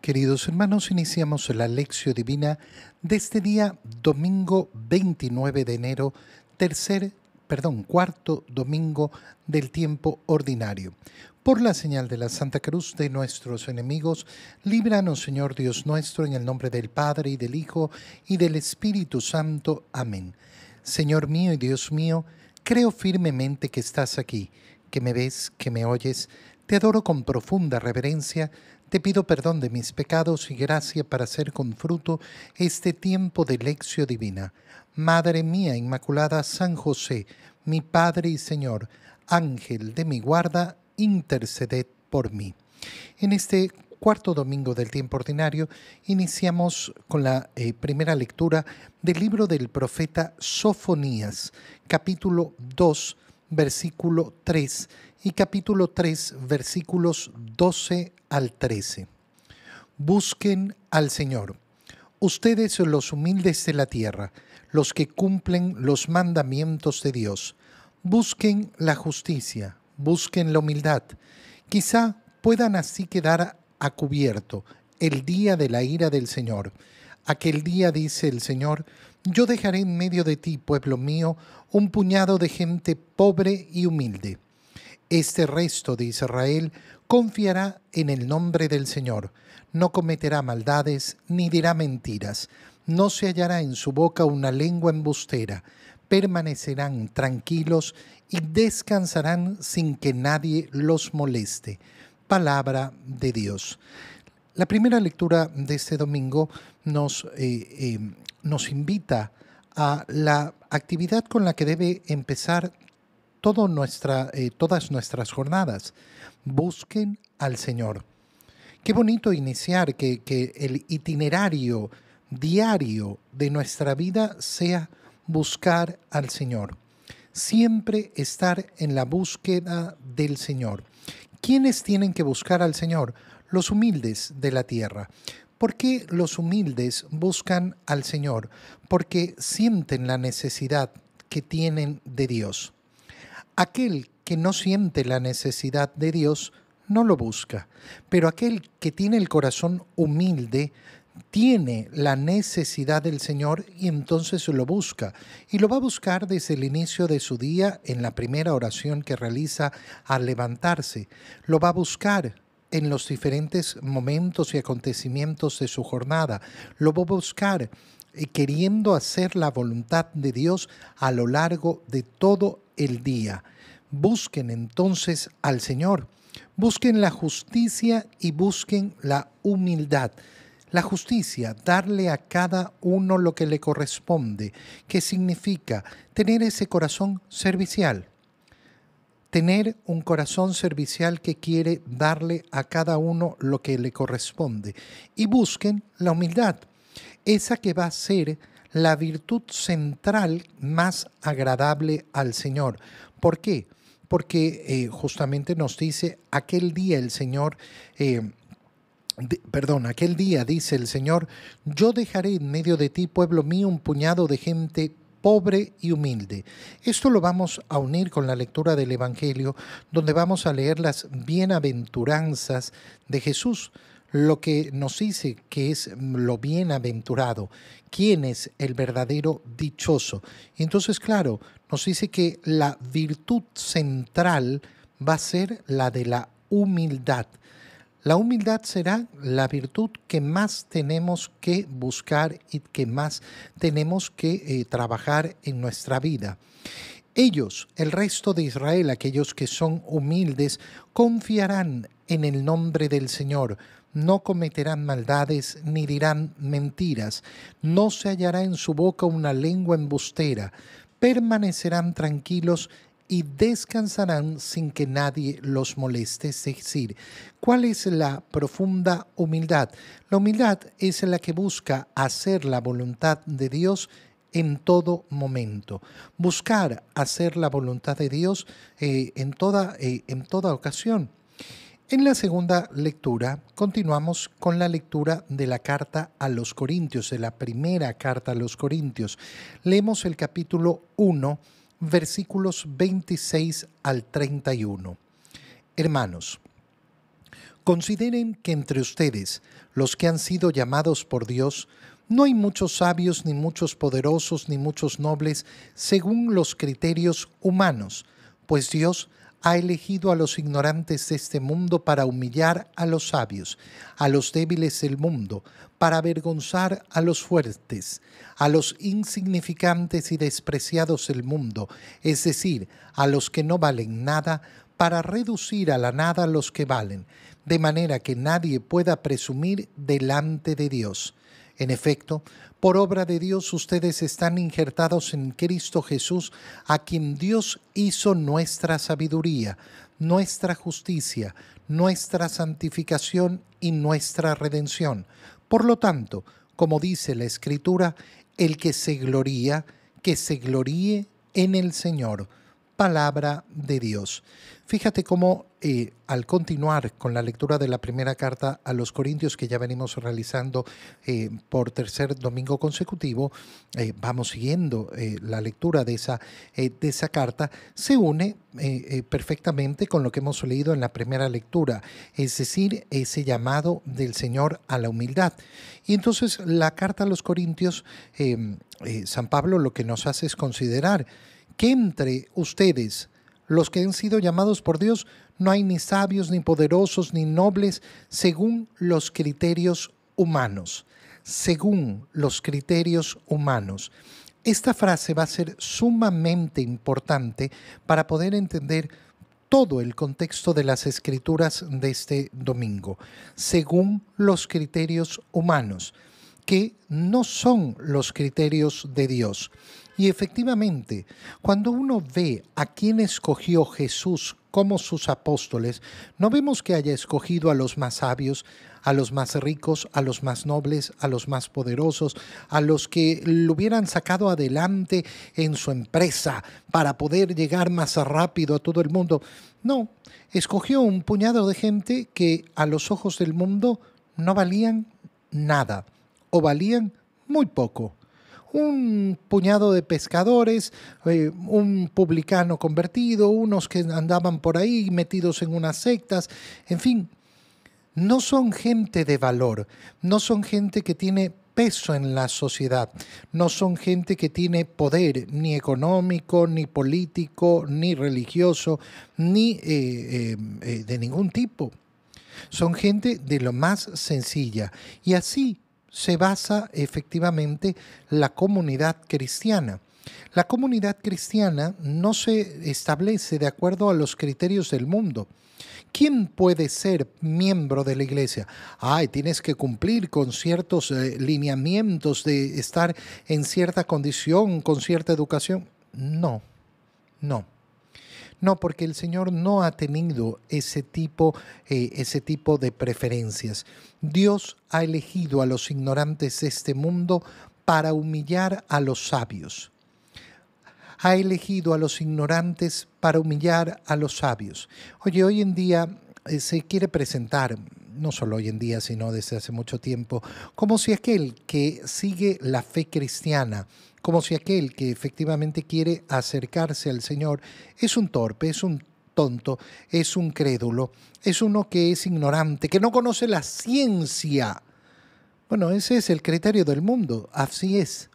Queridos hermanos, iniciamos la Lección Divina de este día, domingo 29 de enero, cuarto domingo del tiempo ordinario. Por la señal de la Santa Cruz de nuestros enemigos, líbranos, Señor Dios nuestro, en el nombre del Padre, y del Hijo, y del Espíritu Santo. Amén. Señor mío y Dios mío, creo firmemente que estás aquí, que me ves, que me oyes. Te adoro con profunda reverencia. Te pido perdón de mis pecados y gracia para hacer con fruto este tiempo de lección divina. Madre mía Inmaculada, San José, mi Padre y Señor, Ángel de mi guarda, interceded por mí. En este cuarto domingo del tiempo ordinario iniciamos con la primera lectura del libro del profeta Sofonías, capítulo 2, versículo 3 y capítulo 3, versículos 12 al 13. Busquen al Señor, ustedes los humildes de la tierra, los que cumplen los mandamientos de Dios. Busquen la justicia, busquen la humildad. Quizá puedan así quedar a cubierto el día de la ira del Señor. Aquel día, dice el Señor, yo dejaré en medio de ti, pueblo mío, un puñado de gente pobre y humilde. Este resto de Israel confiará en el nombre del Señor. No cometerá maldades ni dirá mentiras. No se hallará en su boca una lengua embustera. Permanecerán tranquilos y descansarán sin que nadie los moleste. Palabra de Dios. La primera lectura de este domingo nos invita a la actividad con la que debe empezar todas nuestras jornadas. Busquen al Señor. Qué bonito iniciar que el itinerario diario de nuestra vida sea buscar al Señor. Siempre estar en la búsqueda del Señor. ¿Quiénes tienen que buscar al Señor? Los humildes de la tierra. ¿Por qué los humildes buscan al Señor? Porque sienten la necesidad que tienen de Dios. Aquel que no siente la necesidad de Dios no lo busca, pero aquel que tiene el corazón humilde tiene la necesidad del Señor y entonces lo busca. Y lo va a buscar desde el inicio de su día en la primera oración que realiza al levantarse. Lo va a buscar en los diferentes momentos y acontecimientos de su jornada. Lo va a buscar queriendo hacer la voluntad de Dios a lo largo de todo el día. Busquen entonces al Señor. Busquen la justicia y busquen la humildad. La justicia, darle a cada uno lo que le corresponde, que significa tener ese corazón servicial. Tener un corazón servicial que quiere darle a cada uno lo que le corresponde. Y busquen la humildad, esa que va a ser la virtud central más agradable al Señor. ¿Por qué? Porque justamente nos dice aquel día el Señor... aquel día, dice el Señor, yo dejaré en medio de ti, pueblo mío, un puñado de gente pobre y humilde. Esto lo vamos a unir con la lectura del Evangelio, donde vamos a leer las bienaventuranzas de Jesús, lo que nos dice que es lo bienaventurado, quién es el verdadero dichoso. Y entonces, claro, nos dice que la virtud central va a ser la de la humildad. La humildad será la virtud que más tenemos que buscar y que más tenemos que trabajar en nuestra vida. Ellos, el resto de Israel, aquellos que son humildes, confiarán en el nombre del Señor. No cometerán maldades ni dirán mentiras. No se hallará en su boca una lengua embustera. Permanecerán tranquilos y descansarán sin que nadie los moleste. Es decir, ¿cuál es la profunda humildad? La humildad es la que busca hacer la voluntad de Dios en todo momento. Buscar hacer la voluntad de Dios en toda ocasión. En la segunda lectura continuamos con la lectura de la carta a los Corintios, de la primera carta a los Corintios. Leemos el capítulo 1, versículos 26 al 31. Hermanos, Consideren que entre ustedes, los que han sido llamados por Dios, no hay muchos sabios, ni muchos poderosos, ni muchos nobles, según los criterios humanos, pues Dios ha elegido a los ignorantes de este mundo para humillar a los sabios, a los débiles del mundo, para avergonzar a los fuertes, a los insignificantes y despreciados del mundo, es decir, a los que no valen nada, para reducir a la nada a los que valen, de manera que nadie pueda presumir delante de Dios. En efecto, por obra de Dios ustedes están injertados en Cristo Jesús, a quien Dios hizo nuestra sabiduría, nuestra justicia, nuestra santificación y nuestra redención. Por lo tanto, como dice la Escritura, el que se gloríe en el Señor. Palabra de Dios. Fíjate cómo al continuar con la lectura de la primera carta a los Corintios que ya venimos realizando por tercer domingo consecutivo, vamos siguiendo la lectura de esa carta, se une perfectamente con lo que hemos leído en la primera lectura, es decir, ese llamado del Señor a la humildad. Y entonces la carta a los Corintios, San Pablo lo que nos hace es considerar que entre ustedes, los que han sido llamados por Dios, no hay ni sabios, ni poderosos, ni nobles, según los criterios humanos. Según los criterios humanos. Esta frase va a ser sumamente importante para poder entender todo el contexto de las Escrituras de este domingo. Según los criterios humanos, que no son los criterios de Dios. Y efectivamente, cuando uno ve a quién escogió Jesús como sus apóstoles, no vemos que haya escogido a los más sabios, a los más ricos, a los más nobles, a los más poderosos, a los que lo hubieran sacado adelante en su empresa para poder llegar más rápido a todo el mundo. No, escogió un puñado de gente que a los ojos del mundo no valían nada o valían muy poco. Un puñado de pescadores, un publicano convertido, unos que andaban por ahí metidos en unas sectas, en fin, no son gente de valor, no son gente que tiene peso en la sociedad, no son gente que tiene poder ni económico, ni político, ni religioso, ni de ningún tipo. Son gente de lo más sencilla y así se basa efectivamente la comunidad cristiana. La comunidad cristiana no se establece de acuerdo a los criterios del mundo. ¿Quién puede ser miembro de la iglesia? Tienes que cumplir con ciertos lineamientos de estar en cierta condición, con cierta educación. No. No, porque el Señor no ha tenido ese tipo de preferencias. Dios ha elegido a los ignorantes de este mundo para humillar a los sabios. Ha elegido a los ignorantes para humillar a los sabios. Oye, hoy en día se quiere presentar, no solo hoy en día, sino desde hace mucho tiempo, como si aquel que sigue la fe cristiana, como si aquel que efectivamente quiere acercarse al Señor es un torpe, es un tonto, es un crédulo, es uno que es ignorante, que no conoce la ciencia. Bueno, ese es el criterio del mundo, así es.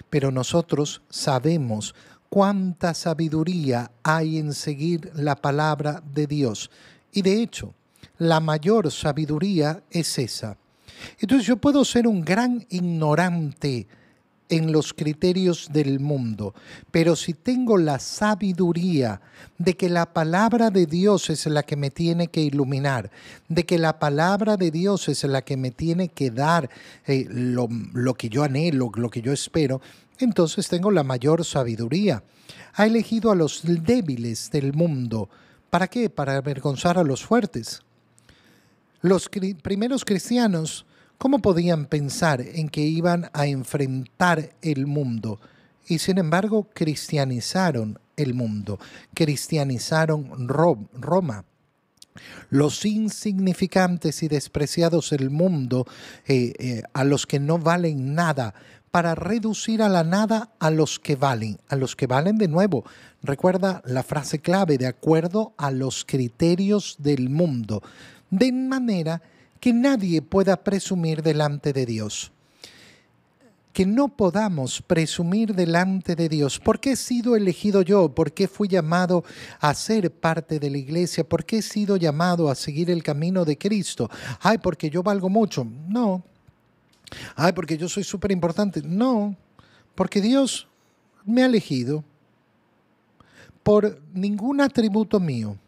Pero nosotros sabemos cuánta sabiduría hay en seguir la palabra de Dios. Y de hecho, la mayor sabiduría es esa. Entonces yo puedo ser un gran ignorante en los criterios del mundo, pero si tengo la sabiduría de que la palabra de Dios es la que me tiene que iluminar, de que la palabra de Dios es la que me tiene que dar lo que yo anhelo, lo que yo espero, entonces tengo la mayor sabiduría. Ha elegido a los débiles del mundo. ¿Para qué? Para avergonzar a los fuertes. Los primeros cristianos, ¿cómo podían pensar en que iban a enfrentar el mundo? Y sin embargo, cristianizaron el mundo, cristianizaron Roma. Los insignificantes y despreciados del mundo, a los que no valen nada, para reducir a la nada a los que valen de nuevo. Recuerda la frase clave, de acuerdo a los criterios del mundo. de manera que nadie pueda presumir delante de Dios. Que no podamos presumir delante de Dios. ¿Por qué he sido elegido yo? ¿Por qué fui llamado a ser parte de la iglesia? ¿Por qué he sido llamado a seguir el camino de Cristo? Ay, porque yo valgo mucho. No. Ay, porque yo soy súper importante. No, porque Dios me ha elegido por ningún atributo mío,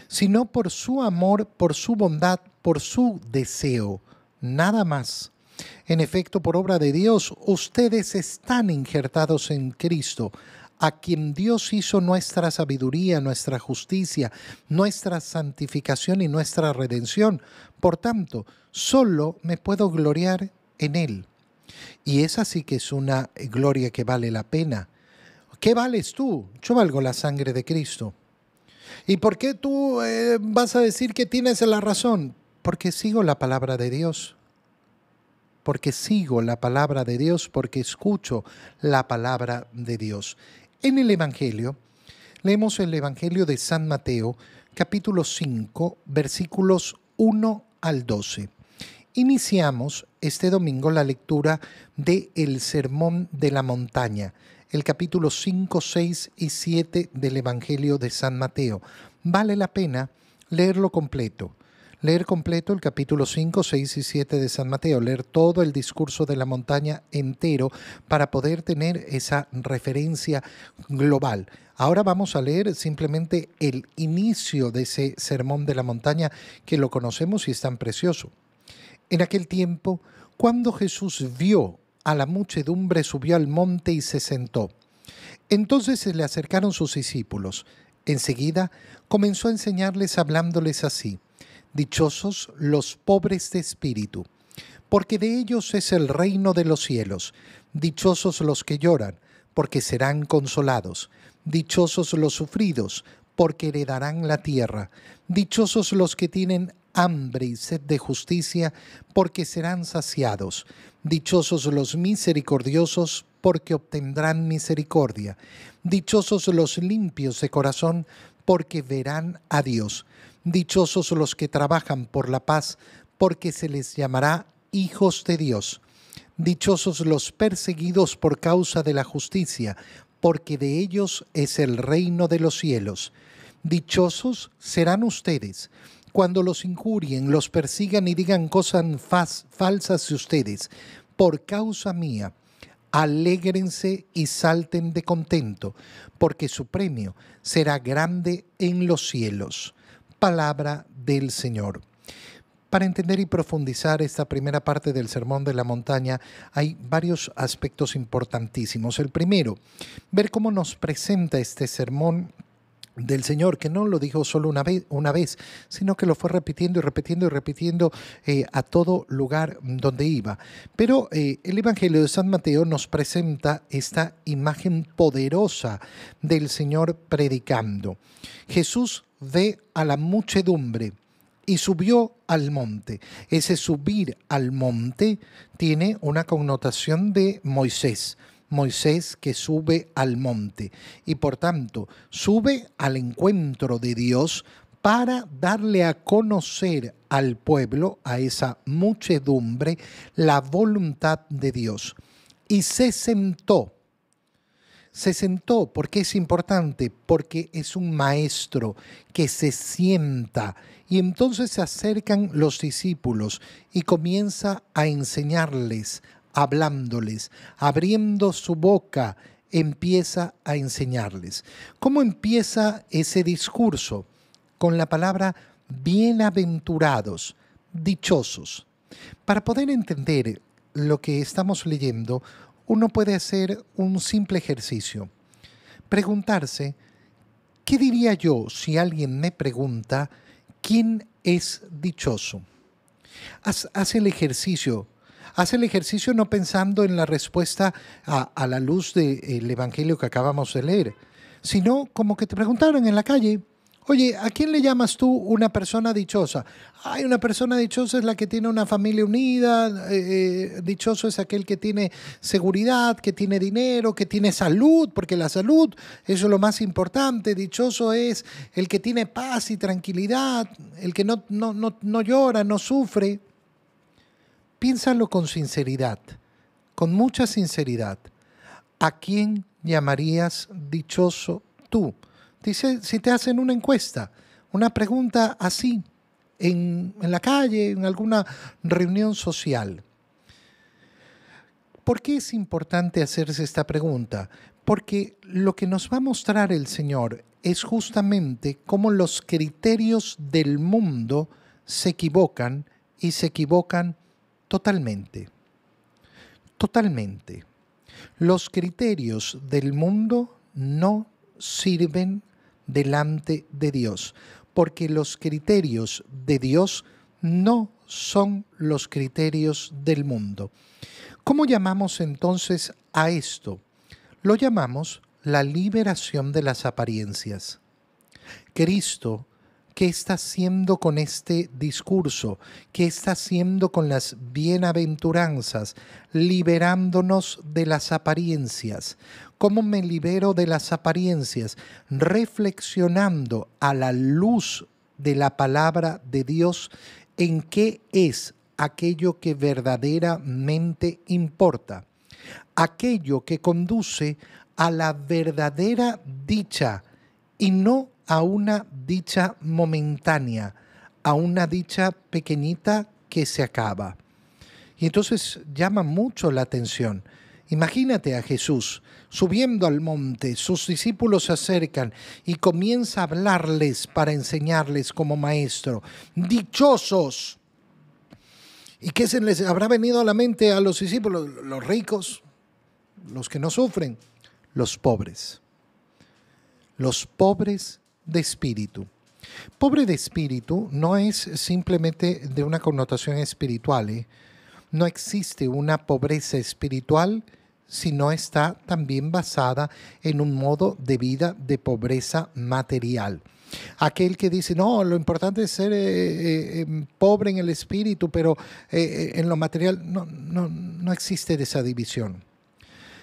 sino por su amor, por su bondad, por su deseo. Nada más. En efecto, por obra de Dios, ustedes están injertados en Cristo, a quien Dios hizo nuestra sabiduría, nuestra justicia, nuestra santificación y nuestra redención. Por tanto, solo me puedo gloriar en Él. Y esa sí que es una gloria que vale la pena. ¿Qué vales tú? Yo valgo la sangre de Cristo. ¿Y por qué tú vas a decir que tienes la razón? Porque sigo la palabra de Dios. Porque sigo la palabra de Dios, porque escucho la palabra de Dios. En el Evangelio, leemos el Evangelio de San Mateo, capítulo 5, versículos 1 al 12. Iniciamos este domingo la lectura del Sermón de la Montaña, el capítulo 5, 6 y 7 del Evangelio de San Mateo. Vale la pena leerlo completo. Leer completo el capítulo 5, 6 y 7 de San Mateo, leer todo el discurso de la montaña entero para poder tener esa referencia global. Ahora vamos a leer simplemente el inicio de ese sermón de la montaña que lo conocemos y es tan precioso. En aquel tiempo, cuando Jesús vio a la muchedumbre, subió al monte y se sentó. Entonces se le acercaron sus discípulos. Enseguida comenzó a enseñarles hablándoles así: dichosos los pobres de espíritu, porque de ellos es el reino de los cielos. Dichosos los que lloran, porque serán consolados. Dichosos los sufridos, porque heredarán la tierra. Dichosos los que tienen hambre y sed de justicia, porque serán saciados. Dichosos los misericordiosos, porque obtendrán misericordia. Dichosos los limpios de corazón, porque verán a Dios. Dichosos los que trabajan por la paz, porque se les llamará hijos de Dios. Dichosos los perseguidos por causa de la justicia, porque de ellos es el reino de los cielos. Dichosos serán ustedes cuando los injurien, los persigan y digan cosas falsas de ustedes, por causa mía. Alégrense y salten de contento, porque su premio será grande en los cielos. Palabra del Señor. Para entender y profundizar esta primera parte del Sermón de la Montaña, hay varios aspectos importantísimos. El primero, ver cómo nos presenta este sermón del Señor, que no lo dijo solo una vez, sino que lo fue repitiendo y repitiendo y repitiendo a todo lugar donde iba. Pero el Evangelio de San Mateo nos presenta esta imagen poderosa del Señor predicando. Jesús ve a la muchedumbre y subió al monte. Ese subir al monte tiene una connotación de Moisés. Moisés que sube al monte y por tanto sube al encuentro de Dios para darle a conocer al pueblo, a esa muchedumbre, la voluntad de Dios. Y se sentó. Se sentó, ¿por qué es importante? Porque es un maestro que se sienta y entonces se acercan los discípulos y comienza a enseñarles, hablándoles, abriendo su boca, empieza a enseñarles. ¿Cómo empieza ese discurso? Con la palabra bienaventurados, dichosos. Para poder entender lo que estamos leyendo, uno puede hacer un simple ejercicio. Preguntarse, ¿qué diría yo si alguien me pregunta quién es dichoso? Haz el ejercicio. Haz el ejercicio no pensando en la respuesta a la luz del Evangelio que acabamos de leer, sino como que te preguntaron en la calle, Oye, ¿a quién le llamas tú una persona dichosa? Ay, una persona dichosa es la que tiene una familia unida, dichoso es aquel que tiene seguridad, que tiene dinero, que tiene salud, porque la salud, eso es lo más importante. Dichoso es el que tiene paz y tranquilidad, el que no llora, no sufre. Piénsalo con sinceridad, con mucha sinceridad. ¿A quién llamarías dichoso tú? Dice, si te hacen una encuesta, una pregunta así, en la calle, en alguna reunión social. ¿Por qué es importante hacerse esta pregunta? Porque lo que nos va a mostrar el Señor es justamente cómo los criterios del mundo se equivocan y se equivocan totalmente. Totalmente. Los criterios del mundo no sirven delante de Dios, porque los criterios de Dios no son los criterios del mundo. ¿Cómo llamamos entonces a esto? Lo llamamos la liberación de las apariencias. Cristo, ¿qué está haciendo con este discurso? ¿Qué está haciendo con las bienaventuranzas? Liberándonos de las apariencias. ¿Cómo me libero de las apariencias? Reflexionando a la luz de la palabra de Dios en qué es aquello que verdaderamente importa. Aquello que conduce a la verdadera dicha y no a una dicha momentánea, a una dicha pequeñita que se acaba. Y entonces llama mucho la atención. Imagínate a Jesús subiendo al monte, sus discípulos se acercan y comienza a hablarles para enseñarles como maestro. ¡Dichosos! ¿Y qué se les habrá venido a la mente a los discípulos? Los ricos, los que no sufren, los pobres. Los pobres de espíritu. Pobre de espíritu no es simplemente de una connotación espiritual, ¿eh? No existe una pobreza espiritual si no está también basada en un modo de vida de pobreza material. Aquel que dice, no, lo importante es ser pobre en el espíritu, pero en lo material no existe esa división.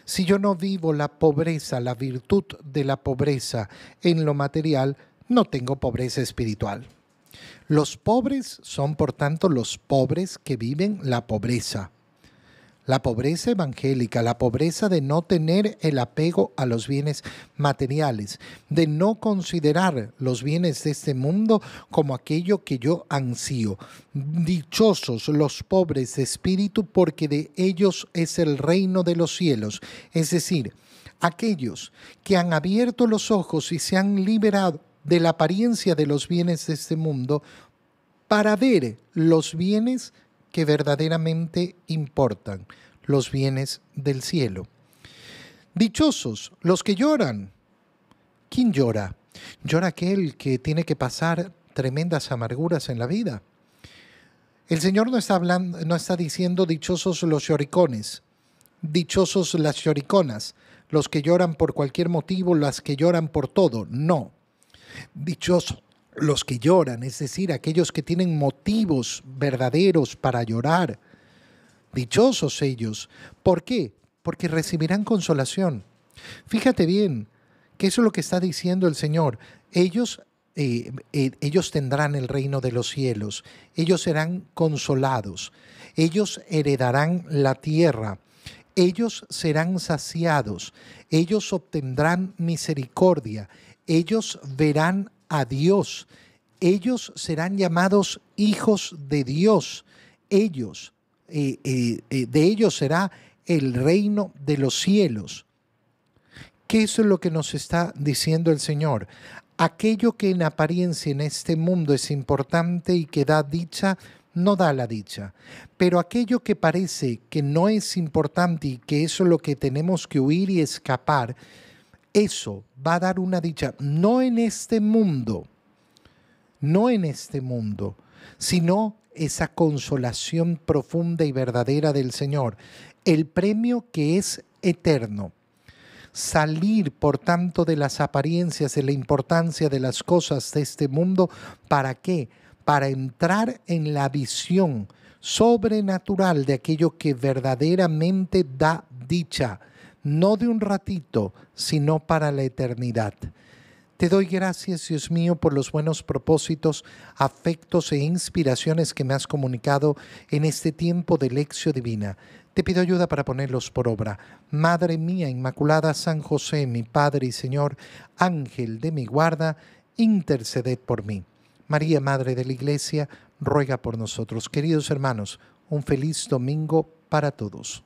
Si yo no vivo la pobreza, la virtud de la pobreza en lo material, no tengo pobreza espiritual. Los pobres son, por tanto, los pobres que viven la pobreza. La pobreza evangélica, la pobreza de no tener el apego a los bienes materiales, de no considerar los bienes de este mundo como aquello que yo ansío. Dichosos los pobres de espíritu, porque de ellos es el reino de los cielos. Es decir, aquellos que han abierto los ojos y se han liberado de la apariencia de los bienes de este mundo para ver los bienes que verdaderamente importan, los bienes del cielo. Dichosos los que lloran. ¿Quién llora? Llora aquel que tiene que pasar tremendas amarguras en la vida. El Señor no está diciendo dichosos los lloricones, dichosos las lloriconas, los que lloran por cualquier motivo, las que lloran por todo. No. Dichosos los que lloran, es decir, aquellos que tienen motivos verdaderos para llorar. Dichosos ellos. ¿Por qué? Porque recibirán consolación. Fíjate bien, que eso es lo que está diciendo el Señor. Ellos tendrán el reino de los cielos. Ellos serán consolados. Ellos heredarán la tierra. Ellos serán saciados. Ellos obtendrán misericordia. Ellos verán a Dios. Ellos serán llamados hijos de Dios. Ellos, de ellos será el reino de los cielos. ¿Qué es lo que nos está diciendo el Señor? Aquello que en apariencia en este mundo es importante y que da dicha, no da la dicha. Pero aquello que parece que no es importante y que eso es lo que tenemos que huir y escapar, eso va a dar una dicha, no en este mundo, sino esa consolación profunda y verdadera del Señor, el premio que es eterno. salir por tanto de las apariencias, de la importancia de las cosas de este mundo. ¿Para qué? Para entrar en la visión sobrenatural de aquello que verdaderamente da dicha, no de un ratito, sino para la eternidad. Te doy gracias, Dios mío, por los buenos propósitos, afectos e inspiraciones que me has comunicado en este tiempo de lección divina. Te pido ayuda para ponerlos por obra. Madre mía Inmaculada, San José, mi Padre y Señor, Ángel de mi guarda, interceded por mí. María, Madre de la Iglesia, ruega por nosotros. Queridos hermanos, un feliz domingo para todos.